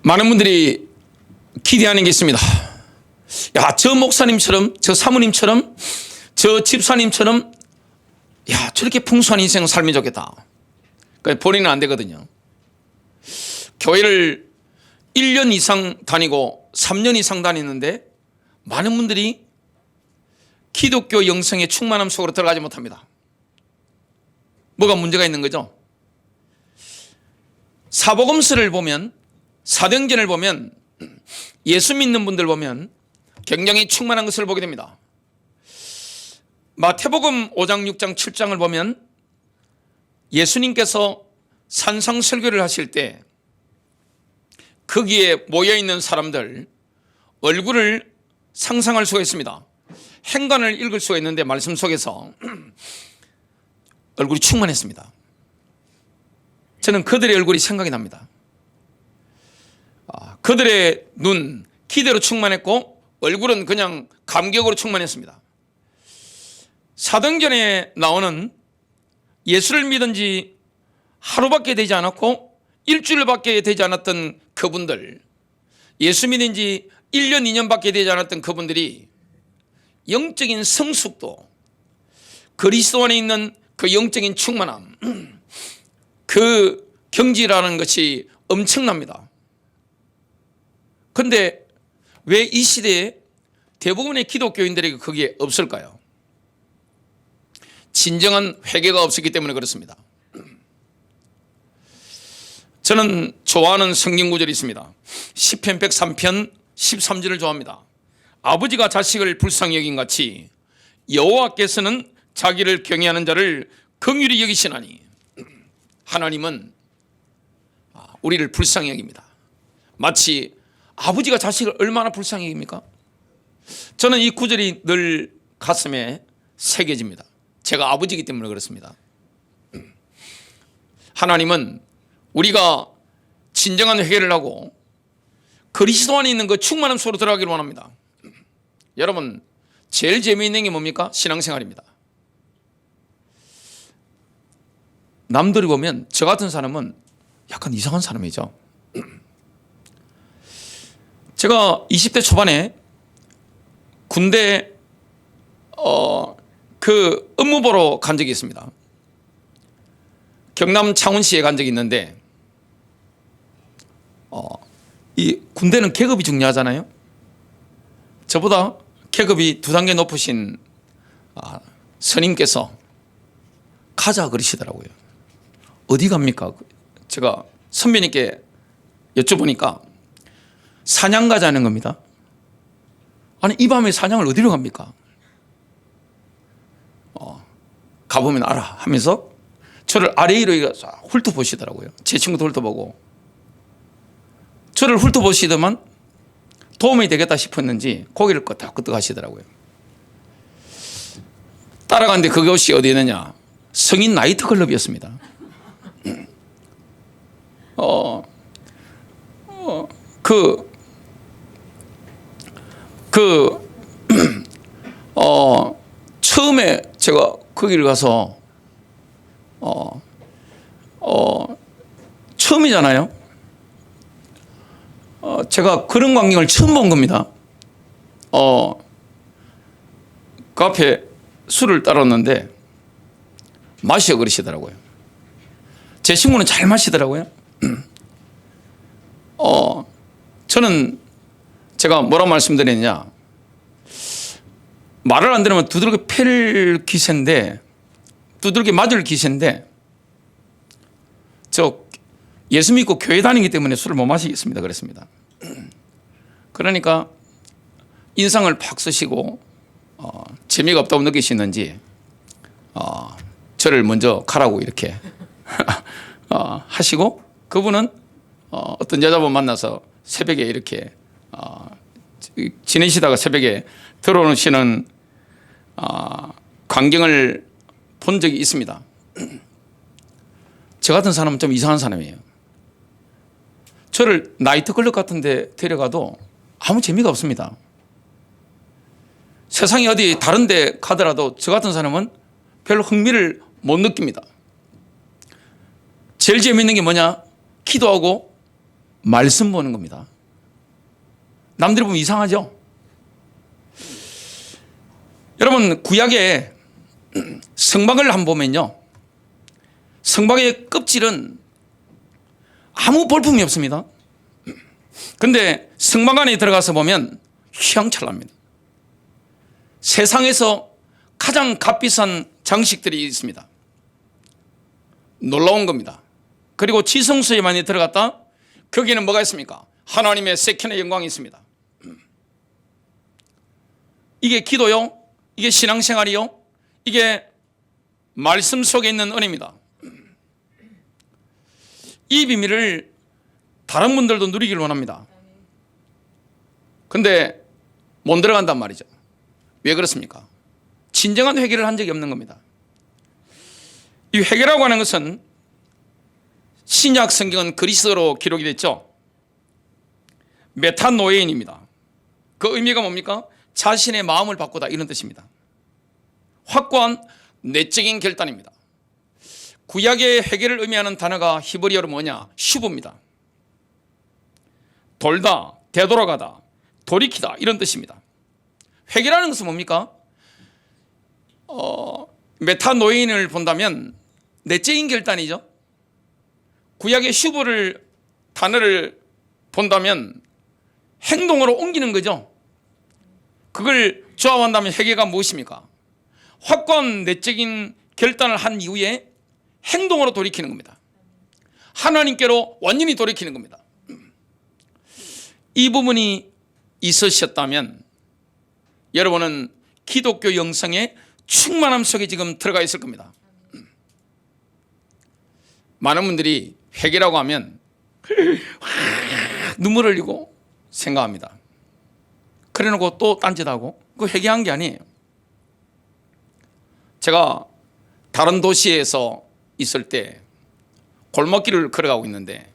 많은 분들이 기대하는 게 있습니다. 야, 저 목사님처럼, 저 사모님처럼, 저 집사님처럼, 야, 저렇게 풍성한 인생을 살면 좋겠다. 그러니까 본인은 안 되거든요. 교회를 1년 이상 다니고 3년 이상 다니는데 많은 분들이 기독교 영성의 충만함 속으로 들어가지 못합니다. 뭐가 문제가 있는 거죠? 사복음서를 보면, 사도행전을 보면, 예수 믿는 분들 보면 굉장히 충만한 것을 보게 됩니다. 마태복음 5장, 6장, 7장을 보면 예수님께서 산상설교를 하실 때 거기에 모여있는 사람들 얼굴을 상상할 수가 있습니다. 행간을 읽을 수가 있는데 말씀 속에서 얼굴이 충만했습니다. 저는 그들의 얼굴이 생각이 납니다. 그들의 눈, 기대로 충만했고 얼굴은 그냥 감격으로 충만했습니다. 사도행전에 나오는 예수를 믿은 지 하루밖에 되지 않았고 일주일밖에 되지 않았던 그분들, 예수 믿은 지 1년, 2년밖에 되지 않았던 그분들이 영적인 성숙도, 그리스도 안에 있는 그 영적인 충만함, 그 경지라는 것이 엄청납니다. 그런데 왜 이 시대에 대부분의 기독교인들에게 그게 없을까요? 진정한 회개가 없었기 때문에 그렇습니다. 저는 좋아하는 성경 구절이 있습니다. 시편 103편 13절을 좋아합니다. 아버지가 자식을 불쌍히 여긴 같이 여호와께서는 자기를 경외하는 자를 긍휼히 여기시나니. 하나님은 우리를 불쌍히 여깁니다. 마치 아버지가 자식을 얼마나 불쌍히 여깁니까? 저는 이 구절이 늘 가슴에 새겨집니다. 제가 아버지이기 때문에 그렇습니다. 하나님은 우리가 진정한 회개를 하고 그리스도 안에 있는 그 충만함 속으로 들어가기를 원합니다. 여러분, 제일 재미있는 게 뭡니까? 신앙생활입니다. 남들이 보면 저 같은 사람은 약간 이상한 사람이죠. 제가 20대 초반에 군대 그 업무 보러 간 적이 있습니다. 경남 창원시에 간 적이 있는데 이 군대는 계급이 중요하잖아요. 저보다 계급이 2단계 높으신 스님께서 가자 그러시더라고요. 어디 갑니까? 제가 선배님께 여쭤보니까 사냥 가자는 겁니다. 아니, 이 밤에 사냥을 어디로 갑니까? 가보면 알아 하면서 저를 아래 위로 훑어보시더라고요. 제 친구도 훑어보고. 저를 훑어보시더만 도움이 되겠다 싶었는지 고개를 끄덕끄덕 하시더라고요. 따라갔는데 그것이 어디였느냐? 성인 나이트클럽이었습니다. 처음에 제가 거기를 가서 처음이잖아요. 제가 그런 광경을 처음 본 겁니다. 그 앞에 술을 따랐는데 마시어 그러시더라고요. 제 친구는 잘 마시더라고요. 저는 제가 뭐라고 말씀드렸냐, 말을 안 들으면 두들겨 패를 기세인데, 두들겨 맞을 기세인데, 저 예수 믿고 교회 다니기 때문에 술을 못 마시겠습니다 그랬습니다. 그러니까 인상을 팍 쓰시고 재미가 없다고 느끼시는지 저를 먼저 가라고 이렇게 하시고, 그분은 어떤 여자분 만나서 새벽에 이렇게 지내시다가 새벽에 들어오시는 광경을 본 적이 있습니다. 저 같은 사람은 좀 이상한 사람이에요. 저를 나이트클럽 같은 데 데려가도 아무 재미가 없습니다. 세상에 어디 다른 데 가더라도 저 같은 사람은 별로 흥미를 못 느낍니다. 제일 재미있는 게 뭐냐? 기도하고 말씀 보는 겁니다. 남들이 보면 이상하죠? 여러분, 구약에 성막을 한번 보면요, 성막의 껍질은 아무 볼품이 없습니다. 근데 성막 안에 들어가서 보면 휘황찬란합니다. 세상에서 가장 값비싼 장식들이 있습니다. 놀라운 겁니다. 그리고 지성소에 많이 들어갔다, 거기에는 뭐가 있습니까? 하나님의 세컨의 영광이 있습니다. 이게 기도요? 이게 신앙생활이요? 이게 말씀 속에 있는 은혜입니다. 이 비밀을 다른 분들도 누리기를 원합니다. 근데 못 들어간단 말이죠. 왜 그렇습니까? 진정한 회개를 한 적이 없는 겁니다. 이 회개라고 하는 것은 신약 성경은 그리스어로 기록이 됐죠. 메타노에인입니다. 그 의미가 뭡니까? 자신의 마음을 바꾸다, 이런 뜻입니다. 확고한 내적인 결단입니다. 구약의 회개를 의미하는 단어가 히브리어로 뭐냐? 슈브입니다. 돌다, 되돌아가다, 돌이키다, 이런 뜻입니다. 회개라는 것은 뭡니까? 메타노인을 본다면 내적인 결단이죠. 구약의 슈브를 단어를 본다면 행동으로 옮기는 거죠. 그걸 조합한다면 회개가 무엇입니까? 확고한 내적인 결단을 한 이후에 행동으로 돌이키는 겁니다. 하나님께로 완전히 돌이키는 겁니다. 이 부분이 있으셨다면 여러분은 기독교 영성의 충만함 속에 지금 들어가 있을 겁니다. 많은 분들이 회개라고 하면 눈물을 흘리고 생각합니다. 그래놓고 또 딴짓하고, 그거 회개한 게 아니에요. 제가 다른 도시에서 있을 때 골목길을 걸어가고 있는데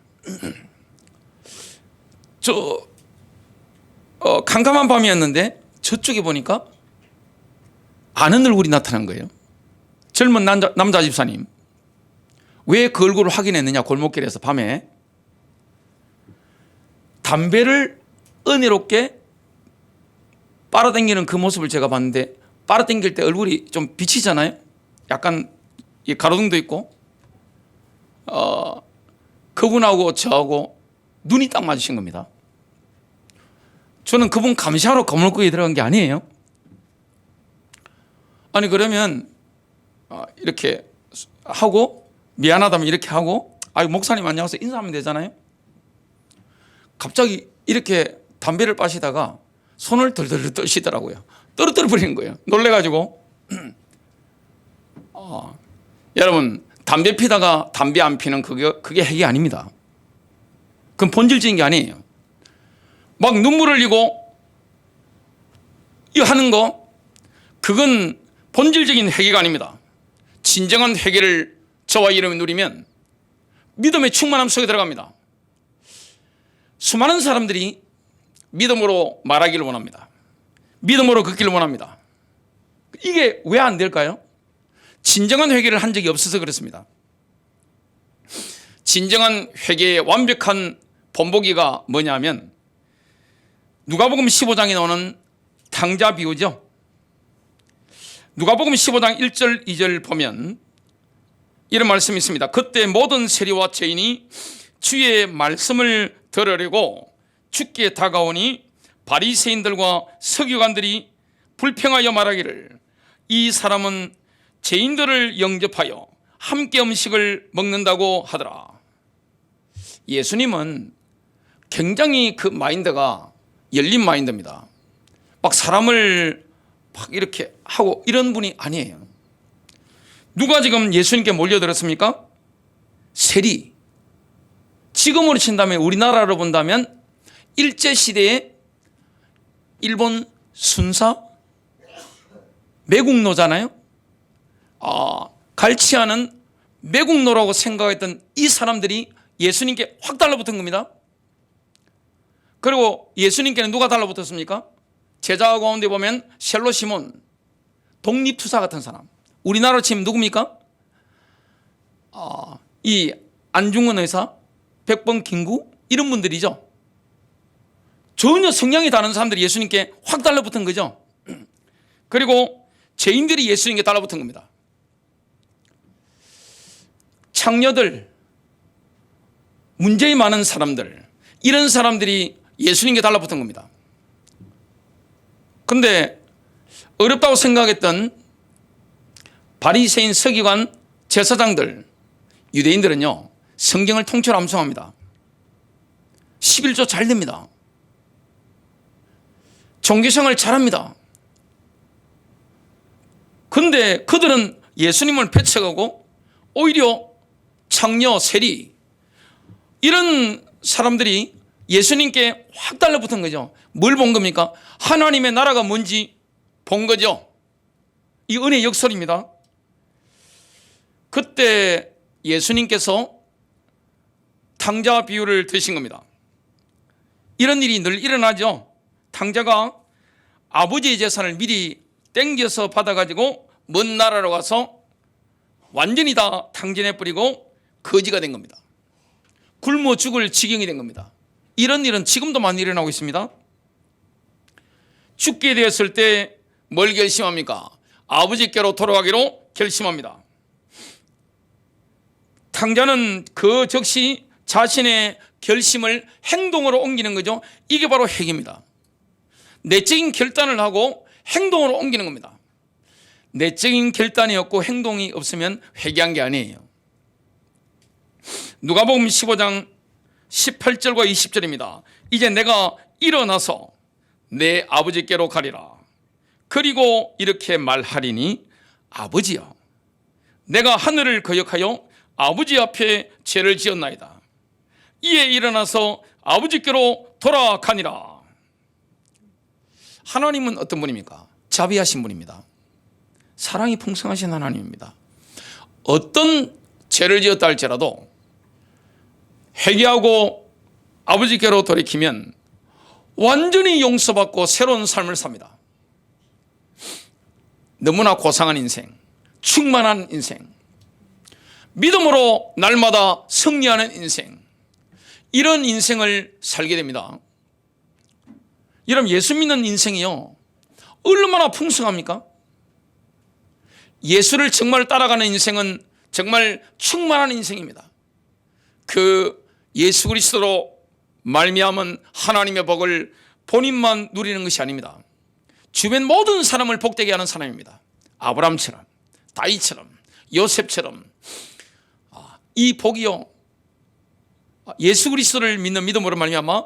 캄캄한 밤이었는데 저쪽에 보니까 아는 얼굴이 나타난 거예요. 젊은 남자 집사님. 왜 그 얼굴을 확인했느냐? 골목길에서 밤에 담배를 은혜롭게 빨아당기는 그 모습을 제가 봤는데, 빨아당길 때 얼굴이 좀 비치잖아요. 약간 가로등도 있고, 그분하고 저하고 눈이 딱 맞으신 겁니다. 저는 그분 감시하러 건물구에 들어간 게 아니에요. 아니, 그러면 이렇게 하고, 미안하다면 이렇게 하고, 목사님 안녕하세요 인사하면 되잖아요. 갑자기 이렇게 담배를 빠시다가 손을 덜덜 떠시더라고요. 떨어뜨려 버리는 거예요. 놀래가지고. 여러분, 담배 피다가 담배 안 피는 그게 핵이 아닙니다. 그건 본질적인 게 아니에요. 막 눈물을 흘리고 이거 하는 거, 그건 본질적인 회개가 아닙니다. 진정한 회개를 저와 여러분이 누리면 믿음의 충만함 속에 들어갑니다. 수많은 사람들이 믿음으로 말하기를 원합니다. 믿음으로 걷기를 원합니다. 이게 왜 안 될까요? 진정한 회개를 한 적이 없어서 그렇습니다. 진정한 회개의 완벽한 본보기가 뭐냐면 누가복음 15장에 나오는 탕자 비유죠. 누가복음 15장 1절 2절 보면 이런 말씀이 있습니다. 그때 모든 세리와 죄인이 주의 말씀을 들으려고 주께 다가오니 바리새인들과 서기관들이 불평하여 말하기를, 이 사람은 죄인들을 영접하여 함께 음식을 먹는다고 하더라. 예수님은 굉장히 그 마인드가 열린 마인드입니다. 막 사람을 막 이렇게 하고 이런 분이 아니에요. 누가 지금 예수님께 몰려들었습니까? 세리. 지금으로 친다면, 우리나라로 본다면 일제시대에 일본 순사, 매국노잖아요. 갈치아는 매국노라고 생각했던 이 사람들이 예수님께 확 달라붙은 겁니다. 그리고 예수님께는 누가 달라붙었습니까? 제자 가운데 보면 셀로 시몬, 독립투사 같은 사람. 우리나라로 치면 누굽니까? 이 안중근 의사, 백범 김구, 이런 분들이죠. 전혀 성향이 다른 사람들이 예수님께 확 달라붙은 거죠. 그리고 죄인들이 예수님께 달라붙은 겁니다. 창녀들, 문제의 많은 사람들, 이런 사람들이 예수님께 달라붙은 겁니다. 그런데 어렵다고 생각했던 바리새인, 서기관, 제사장들, 유대인들은요, 성경을 통째로 암송합니다. 11조 잘 됩니다. 종교생활 잘합니다. 그런데 그들은 예수님을 배척하고 오히려 창녀, 세리, 이런 사람들이 예수님께 확 달라붙은 거죠. 뭘 본 겁니까? 하나님의 나라가 뭔지 본 거죠. 이 은혜의 역설입니다. 그때 예수님께서 탕자 비유를 드신 겁니다. 이런 일이 늘 일어나죠. 탕자가 아버지의 재산을 미리 땡겨서 받아가지고 먼 나라로 가서 완전히 다 탕진해버리고 거지가 된 겁니다. 굶어 죽을 지경이 된 겁니다. 이런 일은 지금도 많이 일어나고 있습니다. 죽게 되었을 때 뭘 결심합니까? 아버지께로 돌아가기로 결심합니다. 탕자는 그 즉시 자신의 결심을 행동으로 옮기는 거죠. 이게 바로 회개입니다. 내적인 결단을 하고 행동으로 옮기는 겁니다. 내적인 결단이 없고 행동이 없으면 회개한 게 아니에요. 누가복음 15장 18절과 20절입니다. 이제 내가 일어나서 내 아버지께로 가리라. 그리고 이렇게 말하리니 아버지여, 내가 하늘을 거역하여 아버지 앞에 죄를 지었나이다. 이에 일어나서 아버지께로 돌아가니라. 하나님은 어떤 분입니까? 자비하신 분입니다. 사랑이 풍성하신 하나님입니다. 어떤 죄를 지었다 할지라도 회개하고 아버지께로 돌이키면 완전히 용서받고 새로운 삶을 삽니다. 너무나 고상한 인생, 충만한 인생, 믿음으로 날마다 승리하는 인생, 이런 인생을 살게 됩니다. 여러분, 예수 믿는 인생이요, 얼마나 풍성합니까? 예수를 정말 따라가는 인생은 정말 충만한 인생입니다. 그 예수 그리스도로 말미암은 하나님의 복을 본인만 누리는 것이 아닙니다. 주변 모든 사람을 복되게 하는 사람입니다. 아브라함처럼, 다윗처럼, 요셉처럼. 이 복이요, 예수 그리스도를 믿는 믿음으로 말미암아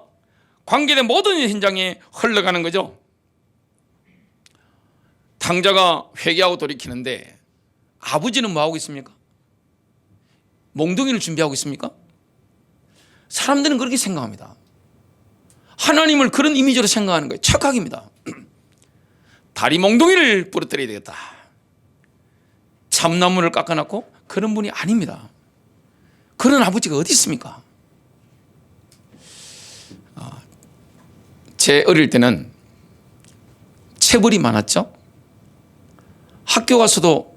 관계된 모든 현장에 흘러가는 거죠. 탕자가 회개하고 돌이키는데 아버지는 뭐 하고 있습니까? 몽둥이를 준비하고 있습니까? 사람들은 그렇게 생각합니다. 하나님을 그런 이미지로 생각하는 거예요. 착각입니다. 다리 몽둥이를 부러뜨려야 되겠다. 참나무를 깎아놨고, 그런 분이 아닙니다. 그런 아버지가 어디 있습니까? 제 어릴 때는 체벌이 많았죠. 학교 가서도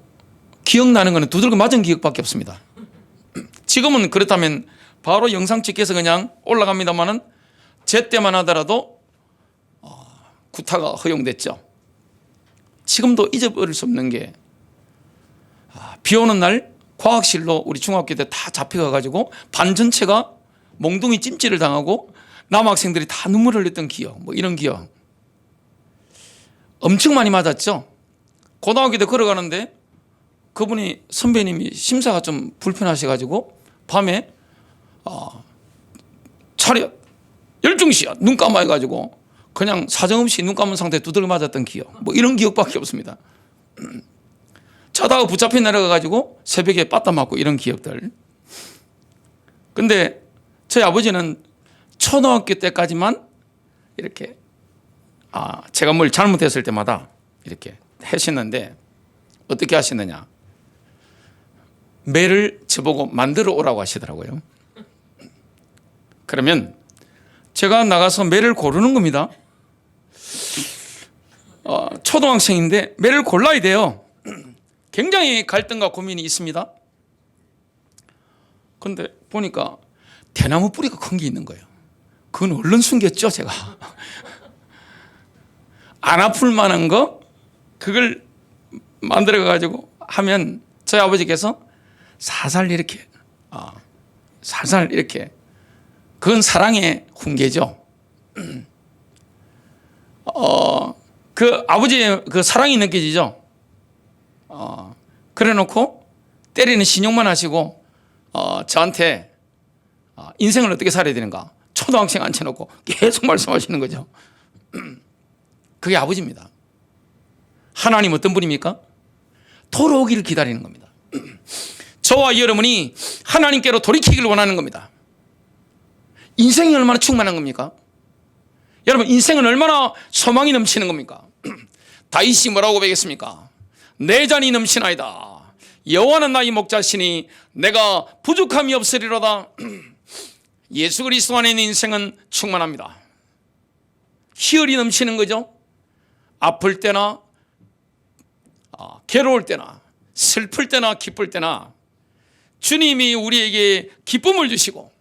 기억나는 것은 두들겨 맞은 기억밖에 없습니다. 지금은 그렇다면 바로 영상 찍혀서 그냥 올라갑니다만은 제 때만 하더라도 구타가 허용됐죠. 지금도 잊어버릴 수 없는 게, 비 오는 날 과학실로 우리 중학교 때 다 잡혀가가지고 반 전체가 몽둥이 찜질을 당하고 남학생들이 다 눈물을 흘렸던 기억, 뭐 이런 기억. 엄청 많이 맞았죠. 고등학교 때 걸어가는데 그분이, 선배님이 심사가 좀 불편하셔가지고 밤에 차렷 열중시야 눈 감아가지고 그냥 사정없이 눈 감은 상태에 두들겨 맞았던 기억, 뭐 이런 기억밖에 없습니다. 자다가 붙잡혀 내려가가지고 새벽에 빠따 맞고 이런 기억들. 근데 저희 아버지는 초등학교 때까지만 이렇게 제가 뭘 잘못했을 때마다 이렇게 하시는데, 어떻게 하시느냐, 매를 저보고 만들어 오라고 하시더라고요. 그러면 제가 나가서 매를 고르는 겁니다. 초등학생인데 매를 골라야 돼요. 굉장히 갈등과 고민이 있습니다. 그런데 보니까 대나무 뿌리가 큰 게 있는 거예요. 그건 얼른 숨겼죠, 제가. 안 아플 만한 거, 그걸 만들어가지고 하면 저희 아버지께서 살살 이렇게, 살살 이렇게, 그건 사랑의 훈계죠. 그 아버지의 그 사랑이 느껴지죠. 그래 놓고 때리는 신용만 하시고, 저한테 인생을 어떻게 살아야 되는가. 초등학생 앉혀놓고 계속 말씀하시는 거죠. 그게 아버지입니다. 하나님 어떤 분입니까? 돌아오기를 기다리는 겁니다. 저와 여러분이 하나님께로 돌이키기를 원하는 겁니다. 인생이 얼마나 충만한 겁니까? 여러분, 인생은 얼마나 소망이 넘치는 겁니까? 다윗이 뭐라고 고백했습니까? 내 잔이 넘치나이다. 여호와는 나의 목자시니 내가 부족함이 없으리로다. 예수 그리스도 안에 있는 인생은 충만합니다. 희열이 넘치는 거죠. 아플 때나 괴로울 때나 슬플 때나 기쁠 때나 주님이 우리에게 기쁨을 주시고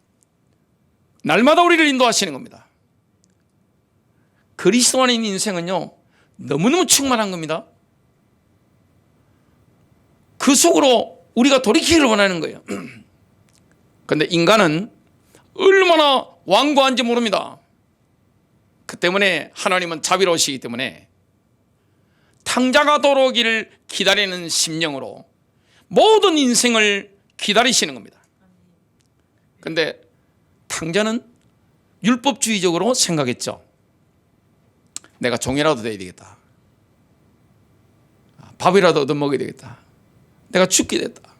날마다 우리를 인도하시는 겁니다. 그리스도 안에 있는 인생은요, 너무너무 충만한 겁니다. 그 속으로 우리가 돌이키기를 원하는 거예요. 그런데 인간은 얼마나 완고한지 모릅니다. 그 때문에 하나님은 자비로우시기 때문에 탕자가 돌아오기를 기다리는 심령으로 모든 인생을 기다리시는 겁니다. 그런데 탕자는 율법주의적으로 생각했죠. 내가 종이라도 돼야 되겠다. 밥이라도 얻어먹어야 되겠다. 내가 죽게 됐다.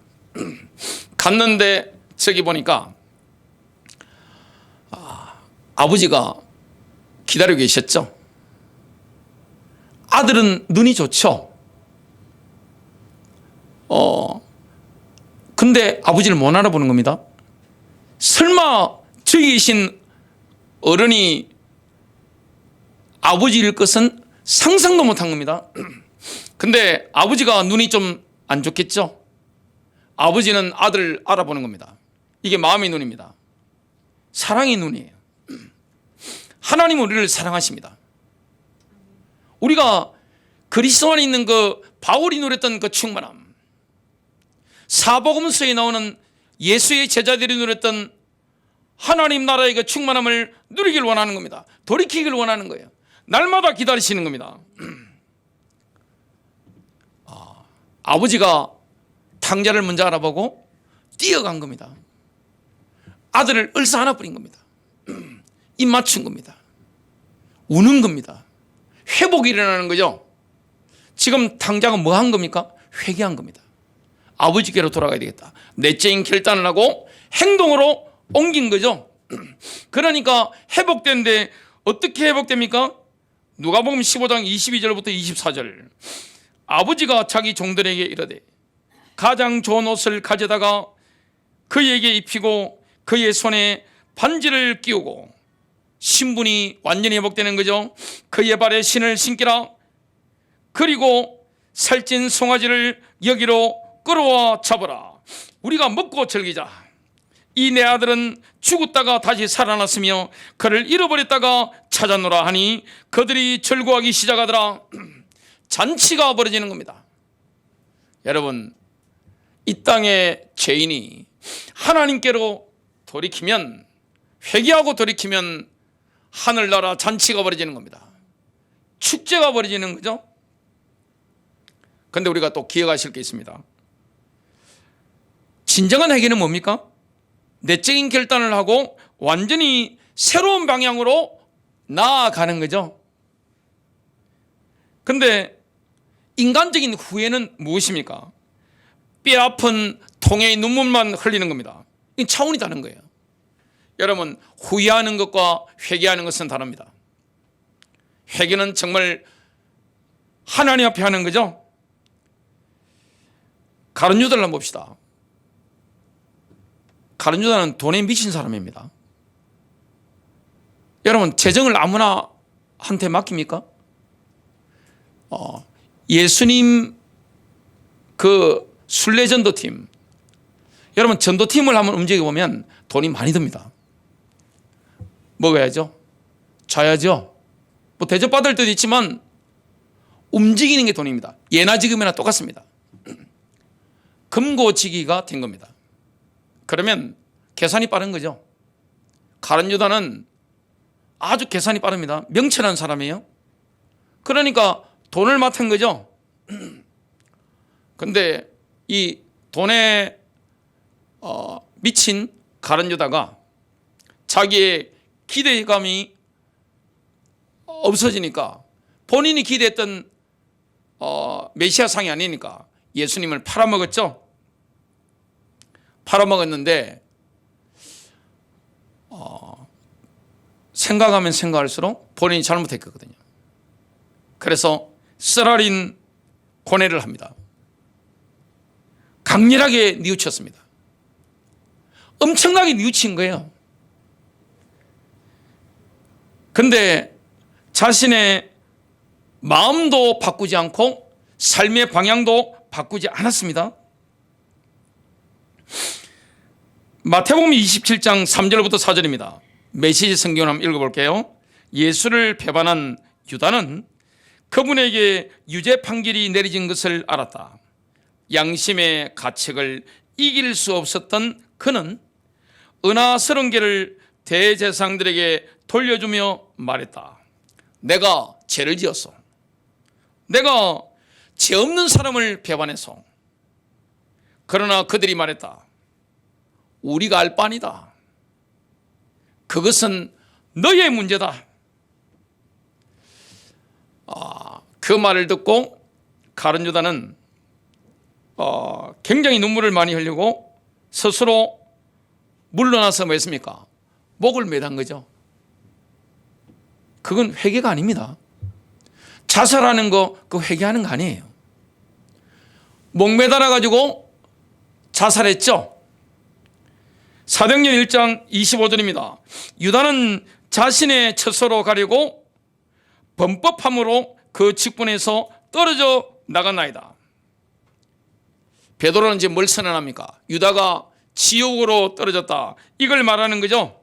갔는데 저기 보니까 아버지가 기다리고 계셨죠. 아들은 눈이 좋죠. 근데 아버지를 못 알아보는 겁니다. 설마 저기 계신 어른이 아버지일 것은 상상도 못한 겁니다. 근데 아버지가 눈이 좀 안 좋겠죠. 아버지는 아들을 알아보는 겁니다. 이게 마음의 눈입니다. 사랑의 눈이에요. 하나님은 우리를 사랑하십니다. 우리가 그리스도 안에 있는 그 바울이 누렸던 그 충만함, 사복음서에 나오는 예수의 제자들이 누렸던 하나님 나라의 그 충만함을 누리길 원하는 겁니다. 돌이키길 원하는 거예요. 날마다 기다리시는 겁니다. 아버지가 탕자를 먼저 알아보고 뛰어간 겁니다. 아들을 을사 하나 뿌린 겁니다. 입 맞춘 겁니다. 우는 겁니다. 회복이 일어나는 거죠. 지금 탕자가 뭐 한 겁니까? 회개한 겁니다. 아버지께로 돌아가야 되겠다. 넷째인 결단을 하고 행동으로 옮긴 거죠. 그러니까 회복된데 어떻게 회복됩니까? 누가복음 15장 22절부터 24절. 아버지가 자기 종들에게 이르되 가장 좋은 옷을 가져다가 그에게 입히고 그의 손에 반지를 끼우고 신분이 완전히 회복되는 거죠. 그의 발에 신을 신기라. 그리고 살찐 송아지를 여기로 끌어와 잡으라. 우리가 먹고 즐기자. 이 내 아들은 죽었다가 다시 살아났으며 그를 잃어버렸다가 찾아노라 하니 그들이 절구하기 시작하더라. 잔치가 벌어지는 겁니다. 여러분, 이 땅의 죄인이 하나님께로 돌이키면, 회개하고 돌이키면 하늘나라 잔치가 벌어지는 겁니다. 축제가 벌어지는 거죠. 그런데 우리가 또 기억하실 게 있습니다. 진정한 회개는 뭡니까? 내적인 결단을 하고 완전히 새로운 방향으로 나아가는 거죠. 그런데 인간적인 후회는 무엇입니까? 뼈아픈 통의 눈물만 흘리는 겁니다. 이 차원이 다른 거예요. 여러분, 후회하는 것과 회개하는 것은 다릅니다. 회개는 정말 하나님 앞에 하는 거죠. 가룟 유다를 한번 봅시다. 가룟 유다는 돈에 미친 사람입니다. 여러분, 재정을 아무나 한테 맡깁니까? 예수님 그 순례전도팀, 여러분 전도팀을 한번 움직여보면 돈이 많이 듭니다. 먹어야죠. 자야죠. 뭐 대접받을 때도 있지만 움직이는 게 돈입니다. 예나 지금이나 똑같습니다. 금고지기가 된 겁니다. 그러면 계산이 빠른 거죠. 가룟 유다는 아주 계산이 빠릅니다. 명철한 사람이에요. 그러니까 돈을 맡은 거죠. 근데 이 돈에 미친 가룟 유다가 자기의 기대감이 없어지니까 본인이 기대했던 메시아상이 아니니까 예수님을 팔아먹었죠. 팔아먹었는데 생각하면 생각할수록 본인이 잘못했거든요. 그래서 쓰라린 고뇌를 합니다. 강렬하게 뉘우쳤습니다. 엄청나게 뉘우친 거예요. 근데 자신의 마음도 바꾸지 않고 삶의 방향도 바꾸지 않았습니다. 마태복음 27장 3절부터 4절입니다. 메시지 성경을 한번 읽어볼게요. 예수를 배반한 유다는 그분에게 유죄 판결이 내려진 것을 알았다. 양심의 가책을 이길 수 없었던 그는 은하스러운 개를 대제사장들에게 돌려주며 말했다. 내가 죄를 지었어. 내가 죄 없는 사람을 배반해서. 그러나 그들이 말했다. 우리가 알 바 아니다. 그것은 너의 문제다. 그 말을 듣고 가룟 유다는 굉장히 눈물을 많이 흘리고 스스로 물러나서 뭐 했습니까? 목을 매단 거죠. 그건 회개가 아닙니다. 자살하는 거, 그 회개하는 거 아니에요. 목 매달아 가지고 자살했죠. 사도행전 1장 25절입니다. 유다는 자신의 처소로 가려고 범법함으로 그 직분에서 떨어져 나갔나이다. 베드로는 이제 뭘 선언합니까? 유다가 지옥으로 떨어졌다. 이걸 말하는 거죠.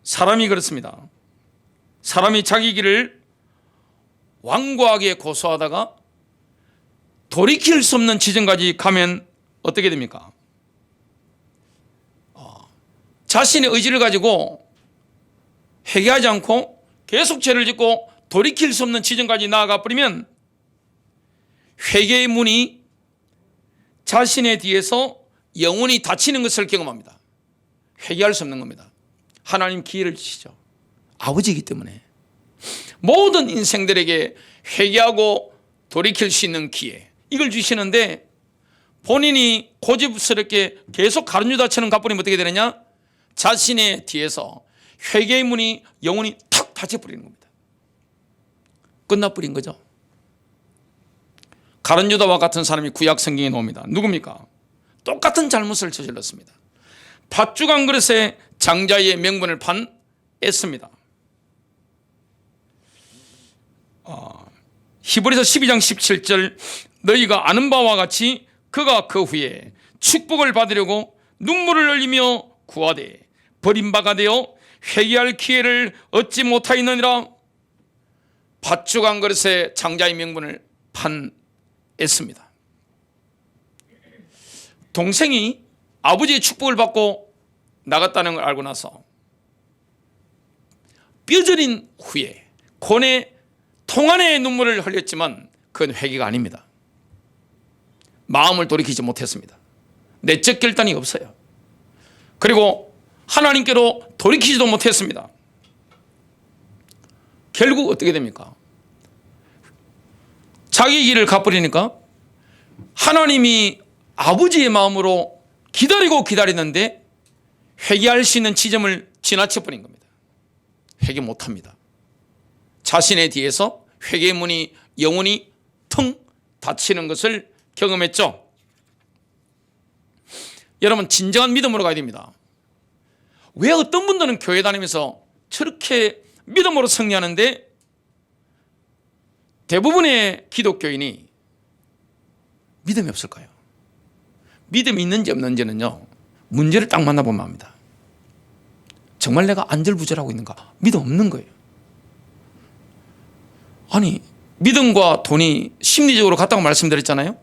사람이 그렇습니다. 사람이 자기 길을 완고하게 고수하다가 돌이킬 수 없는 지점까지 가면 어떻게 됩니까? 자신의 의지를 가지고 회개하지 않고 계속 죄를 짓고 돌이킬 수 없는 지점까지 나아가 버리면 회개의 문이 자신의 뒤에서 영원히 닫히는 것을 경험합니다. 회개할 수 없는 겁니다. 하나님 기회를 주시죠. 아버지이기 때문에 모든 인생들에게 회개하고 돌이킬 수 있는 기회, 이걸 주시는데 본인이 고집스럽게 계속 가룟 유다처럼 가버리면 어떻게 되느냐? 자신의 뒤에서 회개의 문이 영원히 탁 닫혀버리는 겁니다. 끝나버린 거죠. 가룟 유다와 같은 사람이 구약 성경에 나옵니다. 누굽니까? 똑같은 잘못을 저질렀습니다. 팥죽 한 그릇에 장자의 명분을 판 에스입니다. 히브리서 12장 17절 너희가 아는 바와 같이 그가 그 후에 축복을 받으려고 눈물을 흘리며 구하되 버림바가 되어 회개할 기회를 얻지 못하였느니라. 팥죽 한 그릇에 장자의 명분을 판 에스입니다. 동생이 아버지의 축복을 받고 나갔다는 걸 알고 나서 뼈저린 후에 고뇌 통안의 눈물을 흘렸지만 그건 회개가 아닙니다. 마음을 돌이키지 못했습니다. 내적 결단이 없어요. 그리고 하나님께로 돌이키지도 못했습니다. 결국 어떻게 됩니까? 자기 길을 가버리니까 하나님이 아버지의 마음으로 기다리는데 회개할 수 있는 지점을 지나쳐버린 겁니다. 회개 못합니다. 자신의 뒤에서 회개의 문이 영원히 텅 닫히는 것을 경험했죠. 여러분, 진정한 믿음으로 가야 됩니다. 왜 어떤 분들은 교회 다니면서 저렇게 믿음으로 승리하는데 대부분의 기독교인이 믿음이 없을까요? 믿음이 있는지 없는지는요, 문제를 딱 만나보면 압니다. 정말 내가 안절부절하고 있는가? 믿음 없는 거예요. 아니, 믿음과 돈이 심리적으로 같다고 말씀드렸잖아요.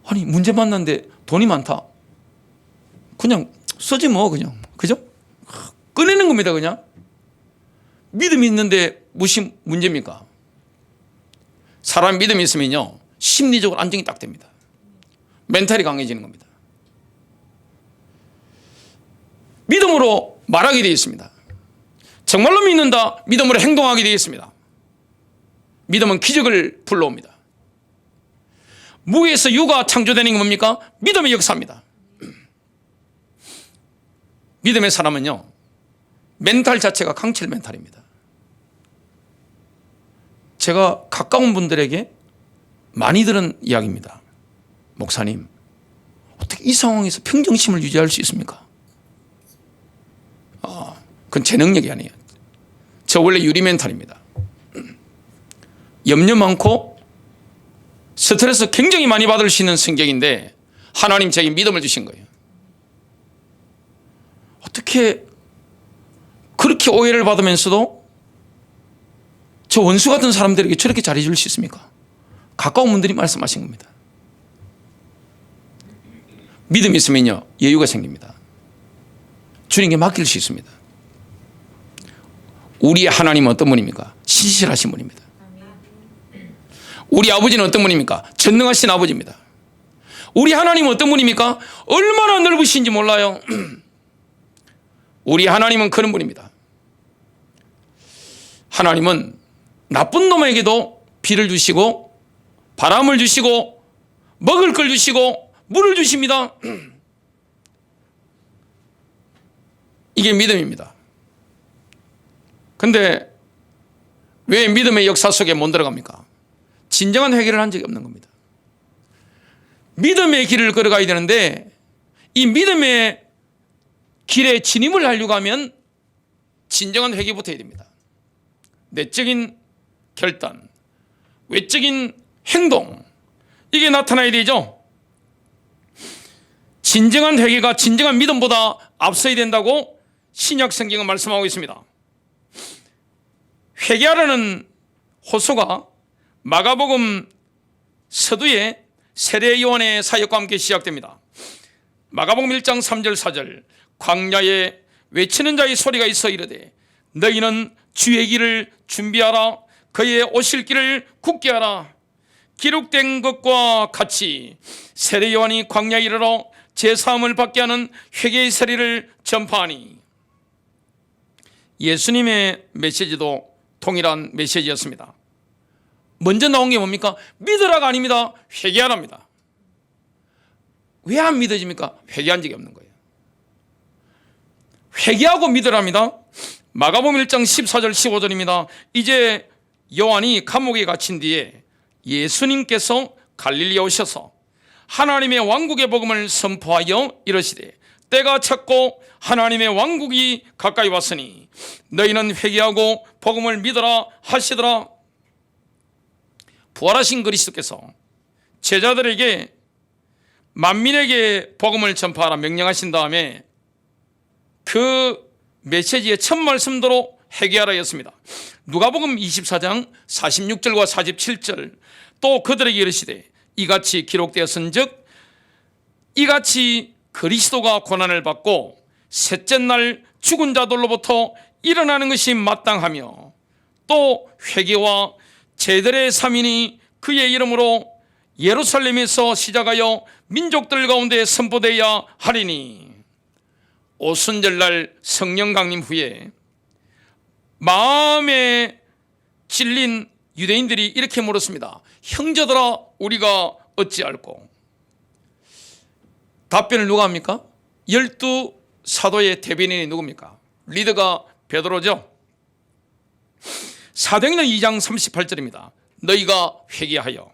아니, 문제 만났는데 돈이 많다. 그냥 쓰지 뭐, 그냥. 그죠? 꺼내는 겁니다, 그냥. 믿음이 있는데 무슨 문제입니까? 사람 믿음이 있으면요, 심리적으로 안정이 딱 됩니다. 멘탈이 강해지는 겁니다. 믿음으로 말하게 되어 있습니다. 정말로 믿는다, 믿음으로 행동하게 되어 있습니다. 믿음은 기적을 불러옵니다. 무에서 유가 창조되는 게 뭡니까? 믿음의 역사입니다. 믿음의 사람은요, 멘탈 자체가 강철 멘탈입니다. 제가 가까운 분들에게 많이 들은 이야기입니다. 목사님, 어떻게 이 상황에서 평정심을 유지할 수 있습니까? 그건 제 능력이 아니에요. 저 원래 유리 멘탈입니다. 염려 많고 스트레스 굉장히 많이 받을 수 있는 성격인데 하나님 제게 믿음을 주신 거예요. 어떻게 그렇게 오해를 받으면서도 저 원수 같은 사람들에게 저렇게 잘해줄 수 있습니까? 가까운 분들이 말씀하신 겁니다. 믿음이 있으면요, 여유가 생깁니다. 주님께 맡길 수 있습니다. 우리의 하나님은 어떤 분입니까? 신실하신 분입니다. 우리 아버지는 어떤 분입니까? 전능하신 아버지입니다. 우리 하나님은 어떤 분입니까? 얼마나 넓으신지 몰라요. 우리 하나님은 그런 분입니다. 하나님은 나쁜 놈에게도 비를 주시고 바람을 주시고 먹을 걸 주시고 물을 주십니다. 이게 믿음입니다. 근데 왜 믿음의 역사 속에 못 들어갑니까? 진정한 회개를 한 적이 없는 겁니다. 믿음의 길을 걸어가야 되는데 이 믿음의 길에 진입을 하려고 하면 진정한 회개부터 해야 됩니다. 내적인 결단, 외적인 행동, 이게 나타나야 되죠. 진정한 회개가 진정한 믿음보다 앞서야 된다고 신약 성경은 말씀하고 있습니다. 회개하라는 호소가 마가복음 서두에 세례 요한의 사역과 함께 시작됩니다. 마가복음 1장 3절 4절 광야에 외치는 자의 소리가 있어 이르되 너희는 주의 길을 준비하라 그의 오실 길을 굳게 하라. 기록된 것과 같이 세례 요한이 광야에 이르러 제사함을 받게 하는 회개의 세례를 전파하니 예수님의 메시지도 동일한 메시지였습니다. 먼저 나온 게 뭡니까? 믿으라가 아닙니다. 회개하랍니다. 왜 안 믿어집니까? 회개한 적이 없는 거예요. 회개하고 믿으랍니다. 마가복음 1장 14절 15절입니다. 이제 요한이 감옥에 갇힌 뒤에 예수님께서 갈릴리에 오셔서 하나님의 왕국의 복음을 선포하여 이르시되 때가 찼고 하나님의 왕국이 가까이 왔으니 너희는 회개하고 복음을 믿어라 하시더라. 부활하신 그리스도께서 제자들에게 만민에게 복음을 전파하라 명령하신 다음에 그 메시지의 첫 말씀대로 회개하라 였습니다. 누가복음 24장 46절과 47절 또 그들에게 이르시되 이같이 기록되었은즉 이같이 그리스도가 고난을 받고 셋째 날 죽은 자들로부터 일어나는 것이 마땅하며 또 회개와 제들의 사민이 그의 이름으로 예루살렘에서 시작하여 민족들 가운데 선포되어야 하리니 오순절날 성령 강림 후에 마음에 질린 유대인들이 이렇게 물었습니다. 형제들아 우리가 어찌할꼬? 답변을 누가 합니까? 12 사도의 대변인이 누굽니까? 리더가 베드로죠. 사도행전 2장 38절입니다. 너희가 회개하여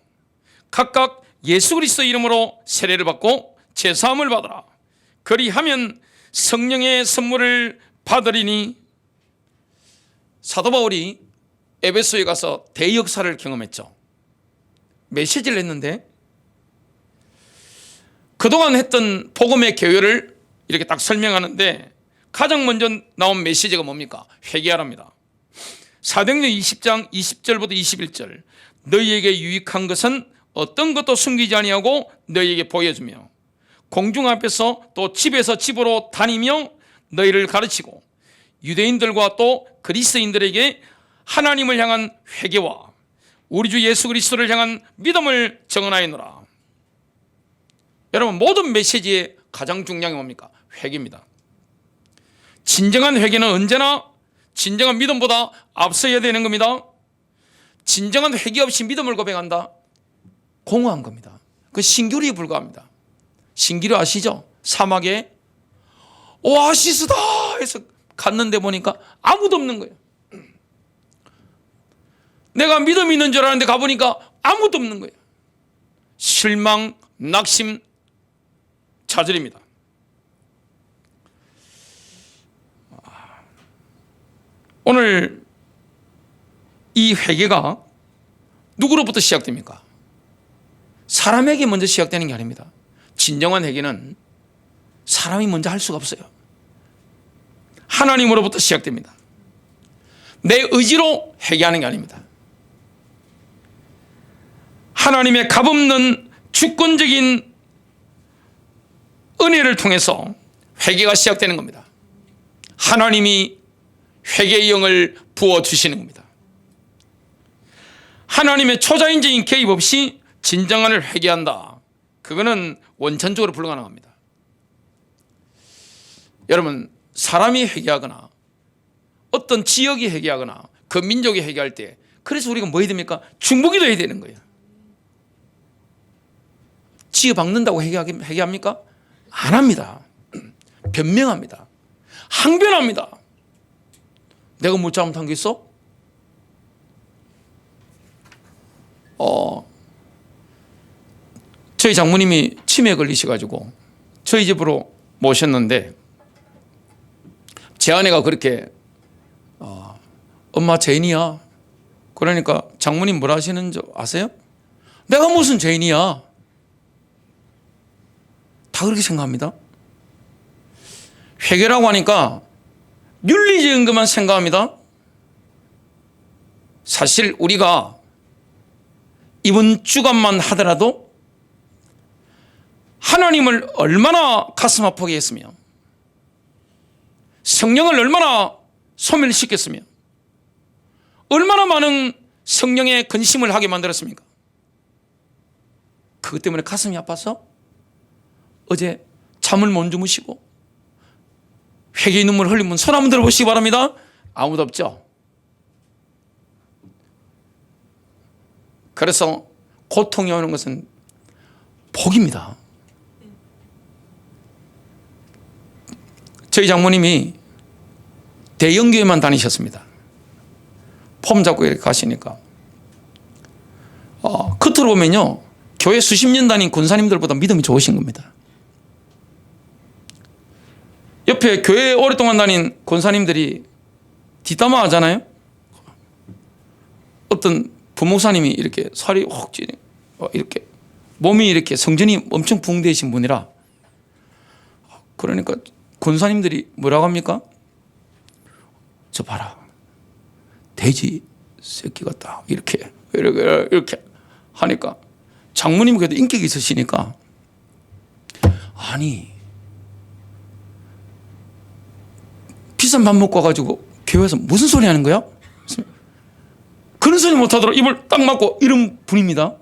각각 예수 그리스도 이름으로 세례를 받고 제사함을 받으라. 그리하면 성령의 선물을 받으리니. 사도 바울이 에베소에 가서 대역사를 경험했죠. 메시지를 했는데 그동안 했던 복음의 교회를 이렇게 딱 설명하는데 가장 먼저 나온 메시지가 뭡니까? 회개하랍니다. 사도행전 20장 20절부터 21절. 너희에게 유익한 것은 어떤 것도 숨기지 아니하고 너희에게 보여주며 공중 앞에서 또 집에서 집으로 다니며 너희를 가르치고 유대인들과 또 그리스도인들에게 하나님을 향한 회개와 우리 주 예수 그리스도를 향한 믿음을 증언하였노라. 여러분, 모든 메시지의 가장 중요한 게 뭡니까? 회개입니다. 진정한 회개는 언제나 진정한 믿음보다 앞서야 되는 겁니다. 진정한 회개 없이 믿음을 고백한다? 공허한 겁니다. 그 신기루에 불과합니다. 신기루 아시죠? 사막에 오아시스다 해서 갔는데 보니까 아무도 없는 거예요. 내가 믿음이 있는 줄 알았는데 가보니까 아무도 없는 거예요. 실망, 낙심, 좌절입니다. 오늘 이 회개가 누구로부터 시작됩니까? 사람에게 먼저 시작되는 게 아닙니다. 진정한 회개는 사람이 먼저 할 수가 없어요. 하나님으로부터 시작됩니다. 내 의지로 회개하는 게 아닙니다. 하나님의 값없는 주권적인 은혜를 통해서 회개가 시작되는 겁니다. 하나님이 회개의 영을 부어주시는 겁니다. 하나님의 초자연적인 개입 없이 진정한 회개한다. 그거는 원천적으로 불가능합니다. 여러분, 사람이 회개하거나 어떤 지역이 회개하거나 그 민족이 회개할 때, 그래서 우리가 뭐 해야 됩니까? 중보기도 해야 되는 거예요. 지어박는다고 회개합니까? 안 합니다. 변명합니다. 항변합니다. 내가 뭘 잘못한 게 있어? 저희 장모님이 치매에 걸리셔가지고 저희 집으로 모셨는데, 제 아내가 그렇게 엄마 죄인이야. 그러니까 장모님 뭐라 하시는 줄 아세요? 내가 무슨 죄인이야. 다 그렇게 생각합니다. 회개라고 하니까 윤리적인 것만 생각합니다. 사실 우리가 이번 주간만 하더라도 하나님을 얼마나 가슴 아프게 했으며 성령을 얼마나 소멸시켰으며 얼마나 많은 성령의 근심을 하게 만들었습니까? 그것 때문에 가슴이 아파서 어제 잠을 못 주무시고 회개의 눈물을 흘리면 손 한번 들어보시기 바랍니다. 아무도 없죠. 그래서 고통이 오는 것은 복입니다. 저희 장모님이 대형교회만 다니셨습니다. 폼 잡고 이렇게 가시니까 겉으로 보면요, 교회 수십 년 다닌 권사님들보다 믿음이 좋으신 겁니다. 옆에 교회 오랫동안 다닌 권사님들이 뒷담화 하잖아요. 어떤 부목사님이 이렇게 살이 확 찌네, 이렇게 몸이 이렇게 성전이 엄청 붕대이신 분이라, 그러니까 권사님들이 뭐라고 합니까? 저 봐라, 돼지 새끼 같다, 이렇게 하니까 장모님 그래도 인격이 있으시니까, 아니 비싼 밥 먹고 와가지고 교회에서 무슨 소리 하는 거야? 그런 소리 못하도록 입을 딱 막고 이런 분입니다.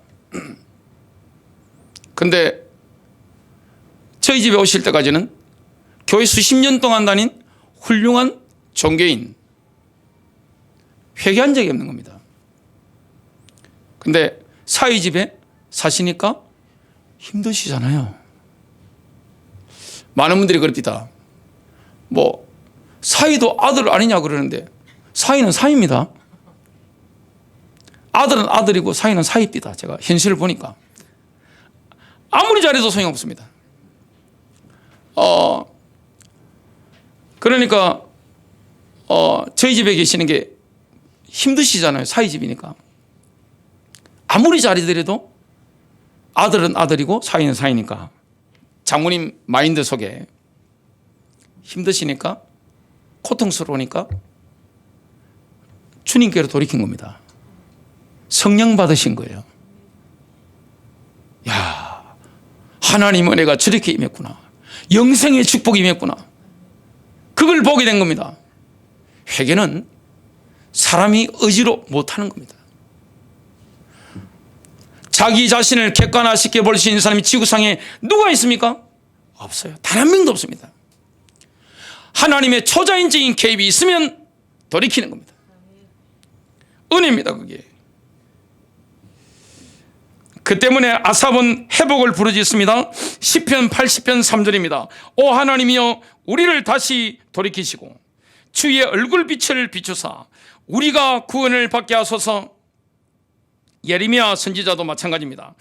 근데 저희 집에 오실 때까지는 교회 수십 년 동안 다닌 훌륭한 종교인, 회개한 적이 없는 겁니다. 근데 사위 집에 사시니까 힘드시잖아요. 많은 분들이 그럽니다. 뭐 사위도 아들 아니냐 그러는데, 사위는 사위입니다. 아들은 아들이고 사위는 사위입니다. 제가 현실을 보니까 아무리 잘해도 소용없습니다. 그러니까 저희 집에 계시는 게 힘드시잖아요. 사위 집이니까. 아무리 잘해드려도 아들은 아들이고 사위는 사위니까 장모님 마인드 속에 힘드시니까 고통스러우니까 주님께로 돌이킨 겁니다. 성령 받으신 거예요. 야, 하나님 은혜가 저렇게 임했구나. 영생의 축복이 임했구나. 그걸 보게 된 겁니다. 회개는 사람이 의지로 못하는 겁니다. 자기 자신을 객관화시켜 볼 수 있는 사람이 지구상에 누가 있습니까? 없어요. 단 한 명도 없습니다. 하나님의 초자연적인 개입이 있으면 돌이키는 겁니다. 은혜입니다, 그게. 그 때문에 아삽은 회복을 부르짖습니다. 시편 80편 3절입니다. 오 하나님이여 우리를 다시 돌이키시고 주의 얼굴빛을 비추사 우리가 구원을 받게 하소서. 예레미야 선지자도 마찬가지입니다.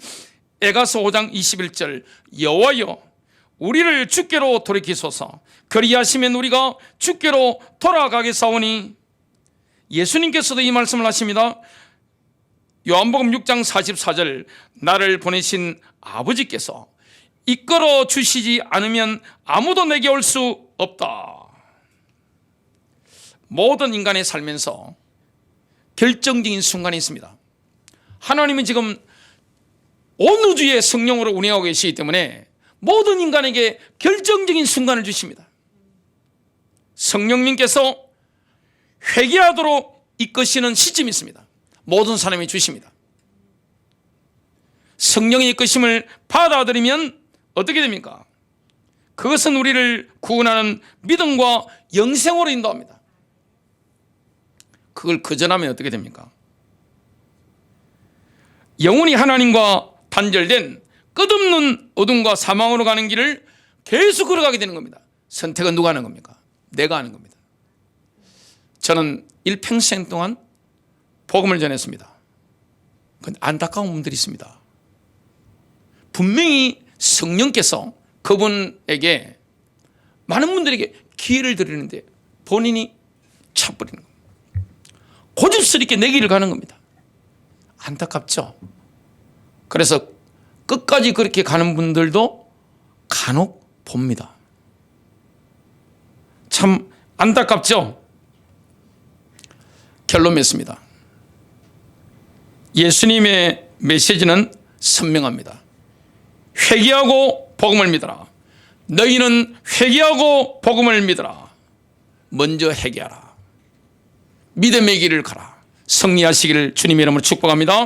에가서 5장 21절 여호와여 우리를 주께로 돌이키소서. 그리하시면 우리가 주께로 돌아가겠사오니. 예수님께서도 이 말씀을 하십니다. 요한복음 6장 44절 나를 보내신 아버지께서 이끌어 주시지 않으면 아무도 내게 올 수 없다. 모든 인간의 살면서 결정적인 순간이 있습니다. 하나님은 지금 온 우주의 성령으로 운행하고 계시기 때문에 모든 인간에게 결정적인 순간을 주십니다. 성령님께서 회개하도록 이끄시는 시점이 있습니다. 모든 사람이 주십니다. 성령의 이끄심을 받아들이면 어떻게 됩니까? 그것은 우리를 구원하는 믿음과 영생으로 인도합니다. 그걸 거절하면 어떻게 됩니까? 영혼이 하나님과 단절된 끝없는 어둠과 사망으로 가는 길을 계속 걸어가게 되는 겁니다. 선택은 누가 하는 겁니까? 내가 하는 겁니다. 저는 일평생 동안 복음을 전했습니다. 그런데 안타까운 분들이 있습니다. 분명히 성령께서 그분에게 많은 분들에게 기회를 드리는데 본인이 차버리는 겁니다. 고집스럽게 내 길을 가는 겁니다. 안타깝죠? 그래서 끝까지 그렇게 가는 분들도 간혹 봅니다. 참 안타깝죠? 결론 맺습니다. 예수님의 메시지는 선명합니다. 회개하고 복음을 믿어라. 너희는 회개하고 복음을 믿어라. 먼저 회개하라. 믿음의 길을 가라. 승리하시기를 주님의 이름으로 축복합니다.